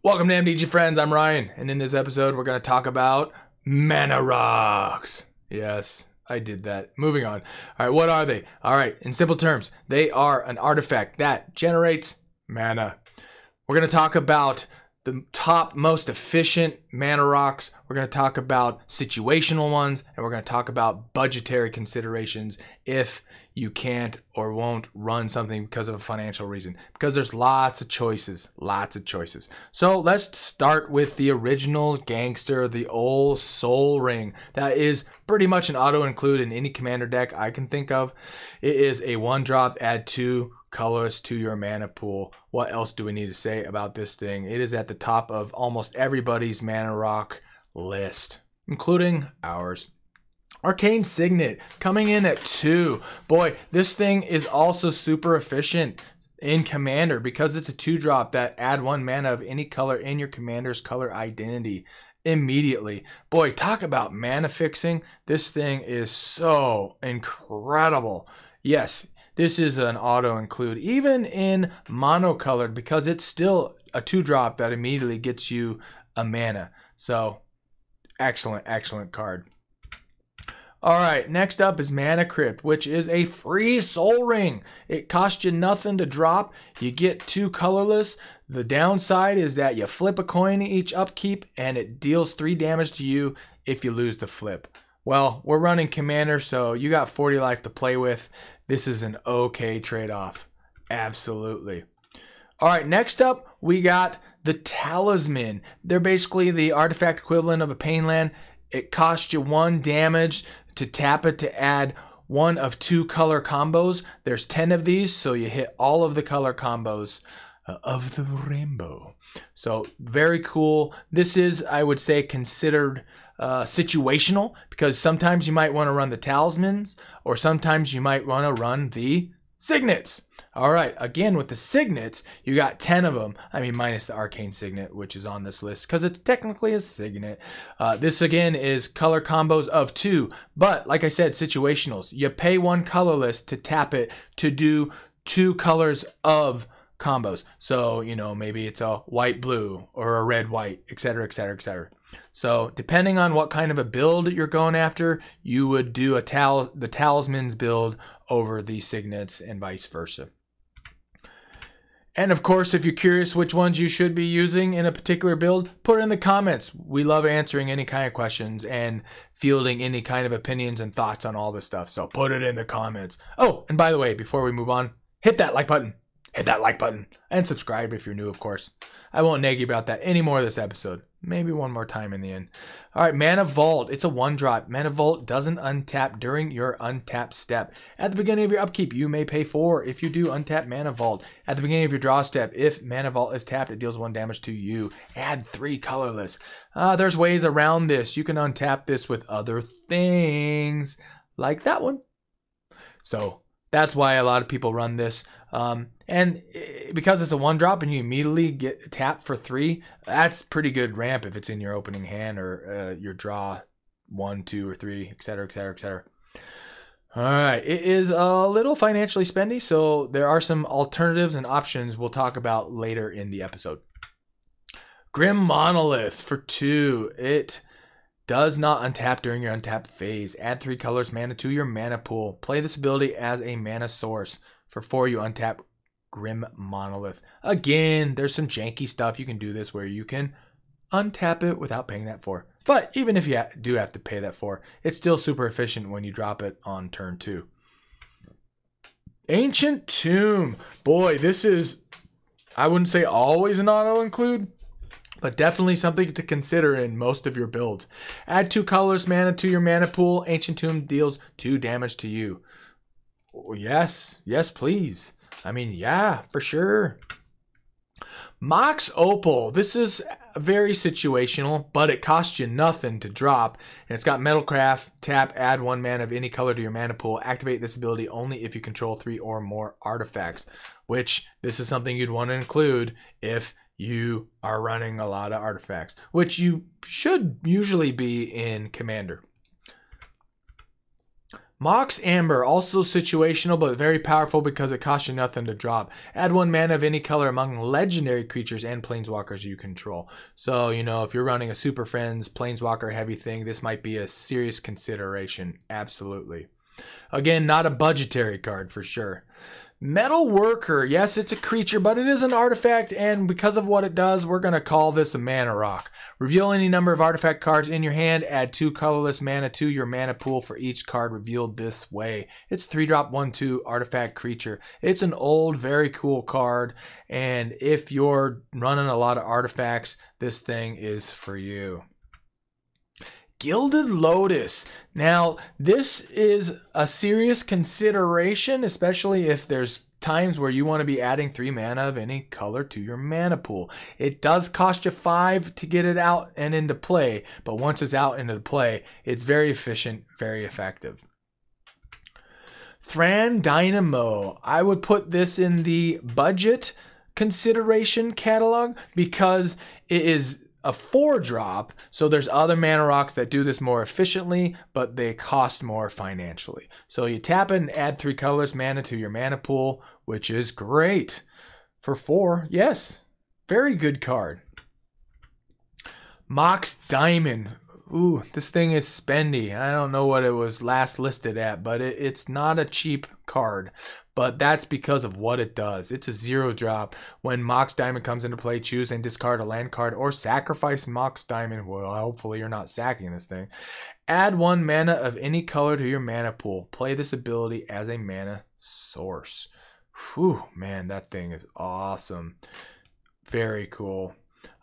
Welcome to MDG Friends, I'm Ryan, and in this episode we're going to talk about mana rocks. Yes, I did that. Moving on. Alright, what are they? Alright, in simple terms, they are an artifact that generates mana. We're going to talk about the top most efficient mana rocks. We're going to talk about situational ones, and we're going to talk about budgetary considerations if you can't or won't run something because of a financial reason. Because there's lots of choices. So let's start with the original gangster, the old Sol Ring. That is pretty much an auto-include in any commander deck I can think of. It is a 1-drop, add 2 colors to your mana pool. What else do we need to say about this thing? It is at the top of almost everybody's mana rock list, including ours. Arcane Signet coming in at 2. Boy, this thing is also super efficient in Commander because it's a 2-drop that add 1 mana of any color in your commander's color identity immediately. Boy, talk about mana fixing. This thing is so incredible. Yes, this is an auto include even in monocolored because it's still a 2-drop that immediately gets you a mana. So excellent card. All right, next up is Mana Crypt, which is a free Sol Ring. It costs you nothing to drop. You get 2 colorless. The downside is that you flip a coin each upkeep, and it deals 3 damage to you if you lose the flip. Well, we're running Commander, so you got 40 life to play with. This is an okay trade-off. Absolutely. All right, next up, we got the Talisman. They're basically the artifact equivalent of a Pain Land. It costs you 1 damage to tap it to add 1 of 2 color combos. There's 10 of these, so you hit all of the color combos of the rainbow. So very cool. This is, I would say, considered situational because sometimes you might want to run the Talismans or sometimes you might want to run the Signets. All right, again with the Signets, you got 10 of them. I mean, minus the Arcane Signet, which is on this list because it's technically a Signet. This again is color combos of 2, but like I said, situationals. You pay 1 colorless to tap it to do 2 colors of combos. So, you know, maybe it's a white-blue or a red-white, etc., etc., etc. So depending on what kind of a build you're going after, you would do the Talismans build over the Signets and vice versa. And of course, if you're curious which ones you should be using in a particular build, put it in the comments. We love answering any kind of questions and fielding any kind of opinions and thoughts on all this stuff. So put it in the comments. Oh, and by the way, before we move on, hit that like button. Hit that like button and subscribe if you're new, of course. I won't nag you about that anymore this episode. Maybe one more time in the end. All right, Mana Vault. It's a 1-drop. Mana Vault doesn't untap during your untap step. At the beginning of your upkeep, you may pay 4 if you do untap Mana Vault. At the beginning of your draw step, if Mana Vault is tapped, it deals 1 damage to you. Add 3 colorless. There's ways around this. You can untap this with other things like that one. So that's why a lot of people run this. And because it's a 1-drop and you immediately get tapped for 3, that's pretty good ramp if it's in your opening hand or your draw 1, 2, or 3, etc., etc., etc. All right, it is a little financially spendy, so there are some alternatives and options we'll talk about later in the episode. Grim Monolith for 2. It does not untap during your untap phase. Add 3 colors mana to your mana pool. Play this ability as a mana source. For 4, you untap Grim Monolith. Again, there's some janky stuff. You can do this where you can untap it without paying that 4. But even if you do have to pay that 4, it's still super efficient when you drop it on turn 2. Ancient Tomb. Boy, this is, I wouldn't say always an auto-include, but definitely something to consider in most of your builds. Add 2 colors mana to your mana pool. Ancient Tomb deals 2 damage to you. Yes, please. I mean, yeah, for sure. Mox Opal. This is very situational, but it costs you nothing to drop. And it's got Metalcraft. Tap, add 1 mana of any color to your mana pool. Activate this ability only if you control 3 or more artifacts, which this is something you'd want to include if you are running a lot of artifacts, which you should usually be in Commander. Mox Amber, also situational but very powerful because it costs you nothing to drop. Add 1 mana of any color among legendary creatures and planeswalkers you control. So, you know, if you're running a Super Friends planeswalker heavy thing, this might be a serious consideration. Absolutely. Again, not a budgetary card for sure. Metal Worker, yes, it's a creature, but it is an artifact, and because of what it does, we're going to call this a mana rock. Reveal any number of artifact cards in your hand, add 2 colorless mana to your mana pool for each card revealed this way. It's 3-drop 1/2 artifact creature. It's an old, very cool card, and if you're running a lot of artifacts, this thing is for you. Gilded Lotus. Now, this is a serious consideration, especially if there's times where you want to be adding 3 mana of any color to your mana pool. It does cost you 5 to get it out and into play, but once it's out into play, it's very efficient, very effective. Thran Dynamo. I would put this in the budget consideration catalog because it is a 4-drop, so there's other mana rocks that do this more efficiently, but they cost more financially. So you tap it and add 3 colorless mana to your mana pool, which is great. For 4, yes, very good card. Mox Diamond. Ooh, this thing is spendy. I don't know what it was last listed at, but it's not a cheap card. But that's because of what it does. It's a 0-drop. When Mox Diamond comes into play, choose and discard a land card or sacrifice Mox Diamond. Well, hopefully you're not sacking this thing. Add 1 mana of any color to your mana pool. Play this ability as a mana source. Whew, man, that thing is awesome. Very cool.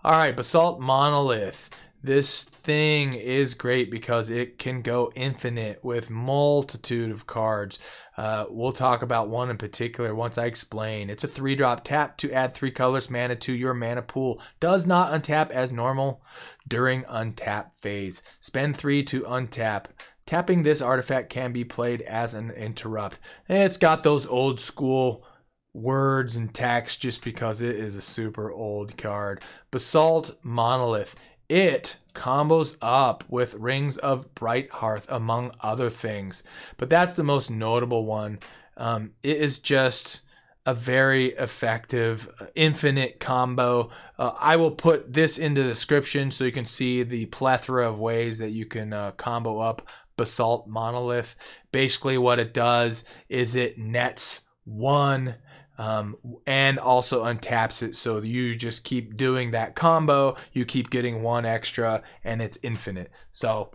All right, Basalt Monolith. This thing is great because it can go infinite with multitude of cards. We'll talk about one in particular once I explain. It's a 3-drop. Tap to add 3 colors mana to your mana pool. Does not untap as normal during untap phase. Spend 3 to untap. Tapping this artifact can be played as an interrupt. It's got those old school words and text just because it is a super old card. Basalt Monolith. It combos up with Rings of Brighthearth, among other things. But that's the most notable one. It is just a very effective, infinite combo. I will put this in the description so you can see the plethora of ways that you can combo up Basalt Monolith. Basically what it does is it nets 1 and also untaps it, so you just keep doing that combo, you keep getting 1 extra, and it's infinite. So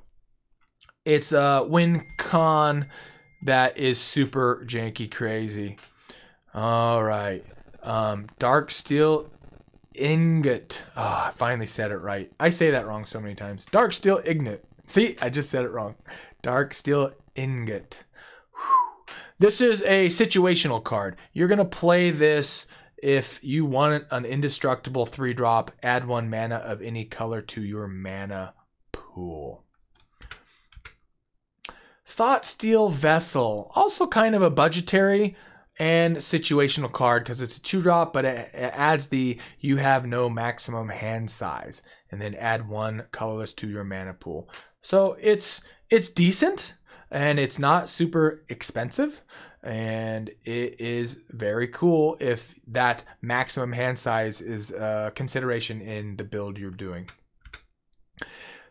it's a win con that is super janky crazy. All right, Darksteel Ingot. Oh, I finally said it right. I say that wrong so many times. Darksteel Ingot. See, I just said it wrong. Darksteel Ingot. This is a situational card. You're going to play this if you want an indestructible 3-drop, add 1 mana of any color to your mana pool. Thoughtsteel Vessel, also kind of a budgetary and situational card because it's a 2-drop, but it adds the you have no maximum hand size, and then add 1 colorless to your mana pool. So it's decent. And it's not super expensive, and it is very cool if that maximum hand size is a consideration in the build you're doing.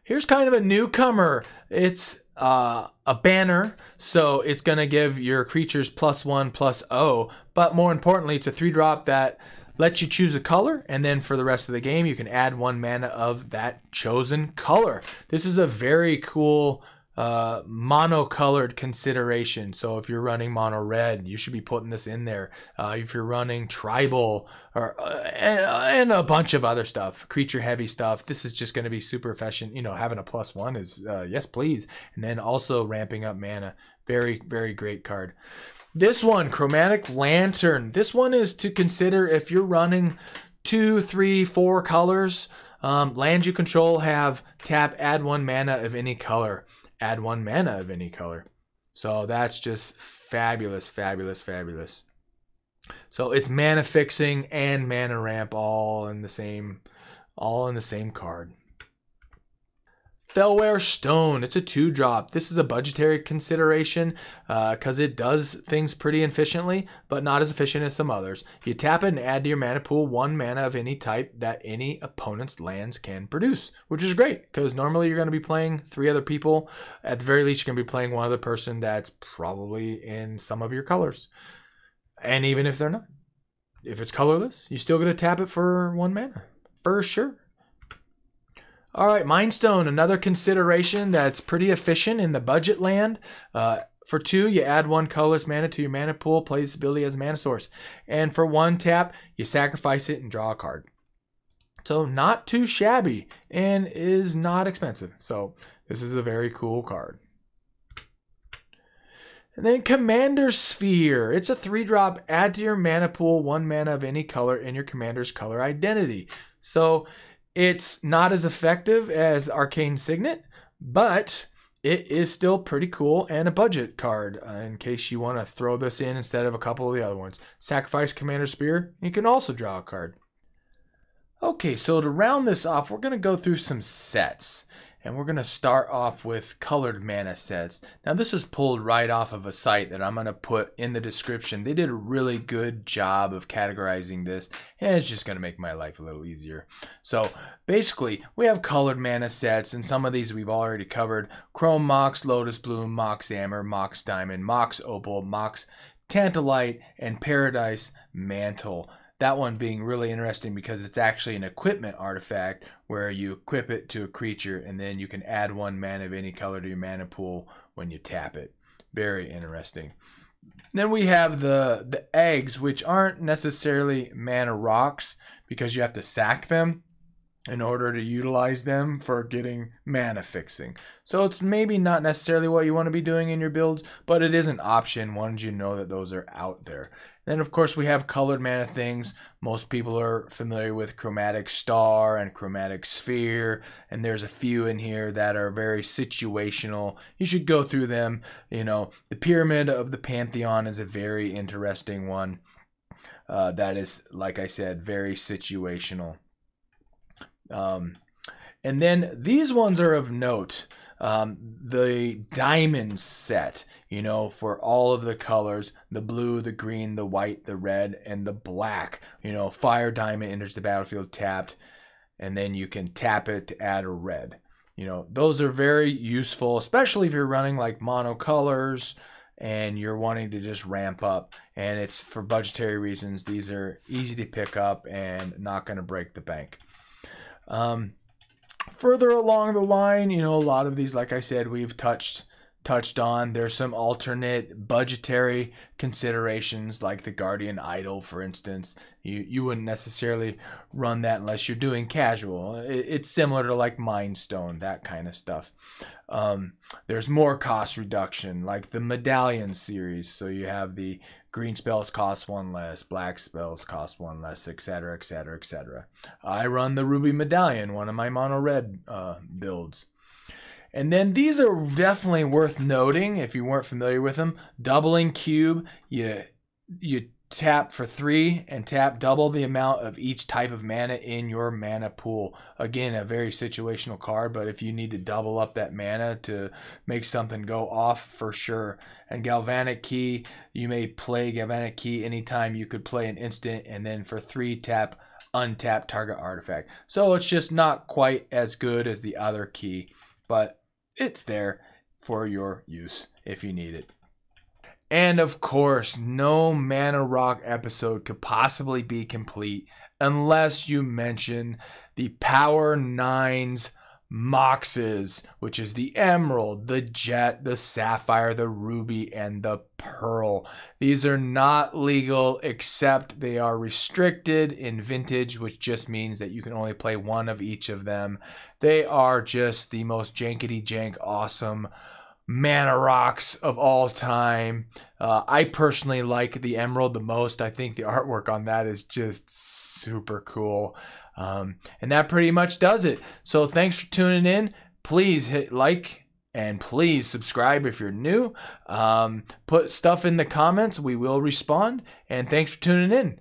Here's kind of a newcomer. It's a banner, so it's going to give your creatures +1/+0, but more importantly, it's a 3-drop that lets you choose a color, and then for the rest of the game, you can add 1 mana of that chosen color. This is a very cool monocolored consideration. So if you're running mono red, you should be putting this in there. If you're running tribal or and a bunch of other stuff, creature heavy stuff, this is just going to be super efficient. You know, having a +1 is yes please, and then also ramping up mana. Very, very great card. This one, Chromatic Lantern. This one is to consider if you're running 2, 3, 4 colors. Lands you control have tap, add 1 mana of any color. Add 1 mana of any color. So that's just fabulous, fabulous, fabulous. So it's mana fixing and mana ramp all in the same card. Felware Stone. It's a 2-drop. This is a budgetary consideration because it does things pretty efficiently, but not as efficient as some others. You tap it and add to your mana pool 1 mana of any type that any opponent's lands can produce, which is great because normally you're going to be playing 3 other people. At the very least, you're going to be playing one other person that's probably in some of your colors. And even if they're not, if it's colorless, you're still going to tap it for 1 mana, for sure. All right, Mindstone, another consideration that's pretty efficient in the budget land. For 2, you add 1 colorless mana to your mana pool, play this ability as a mana source. And for 1 tap, you sacrifice it and draw a card. So not too shabby and is not expensive. So this is a very cool card. And then Commander Sphere. It's a 3-drop. Add to your mana pool 1 mana of any color in your commander's color identity. So it's not as effective as Arcane Signet, but it is still pretty cool and a budget card in case you want to throw this in instead of a couple of the other ones. Sacrifice Commander Spear. You can also draw a card. Okay, so to round this off, we're going to go through some sets. And we're going to start off with colored mana sets. Now this was pulled right off of a site that I'm going to put in the description. They did a really good job of categorizing this, and it's just going to make my life a little easier. So basically, we have colored mana sets, and some of these we've already covered. Chrome Mox, Lotus Bloom, Mox Amber, Mox Diamond, Mox Opal, Mox Tantalite, and Paradise Mantle. That one being really interesting because it's actually an equipment artifact where you equip it to a creature and then you can add 1 mana of any color to your mana pool when you tap it. Very interesting. Then we have the eggs, which aren't necessarily mana rocks because you have to sack them in order to utilize them for getting mana fixing. So it's maybe not necessarily what you want to be doing in your builds, but it is an option once you know that those are out there. Then of course we have colored mana things. Most people are familiar with Chromatic Star and Chromatic Sphere, and there's a few in here that are very situational. You should go through them. You know, the Pyramid of the Pantheon is a very interesting one. That is, like I said, very situational. And then these ones are of note. The diamond set, you know, for all of the colors, the blue, the green, the white, the red, and the black. You know, fire diamond enters the battlefield tapped, and then you can tap it to add a red. You know, those are very useful, especially if you're running like monocolors and you're wanting to just ramp up. And it's for budgetary reasons. These are easy to pick up and not going to break the bank. Further along the line, you know, a lot of these, like I said, we've touched on. There's some alternate budgetary considerations like the Guardian Idol, for instance. You wouldn't necessarily run that unless you're doing casual. It's similar to like Mindstone, that kind of stuff. There's more cost reduction like the Medallion series. So you have the green spells cost 1 less, black spells cost 1 less, etc., etc., etc. I run the Ruby Medallion, one of my mono red builds. And then these are definitely worth noting if you weren't familiar with them. Doubling Cube, you tap for 3 and tap double the amount of each type of mana in your mana pool. Again, a very situational card, but if you need to double up that mana to make something go off, for sure. And Galvanic Key, you may play Galvanic Key anytime you could play an instant, and then for 3 tap untap target artifact. So it's just not quite as good as the other key, but it's there for your use if you need it. And of course, no Mana Rock episode could possibly be complete unless you mention the Power 9's Moxes, which is the Emerald, the Jet, the Sapphire, the Ruby, and the Pearl. These are not legal except they are restricted in Vintage, which just means that you can only play 1 of each of them. They are just the most jankety-jank awesome Mana Rocks of all time. I personally like the Emerald the most. I think the artwork on that is just super cool. And that pretty much does it. So thanks for tuning in. Please hit like and please subscribe if you're new. Put stuff in the comments. We will respond. And thanks for tuning in.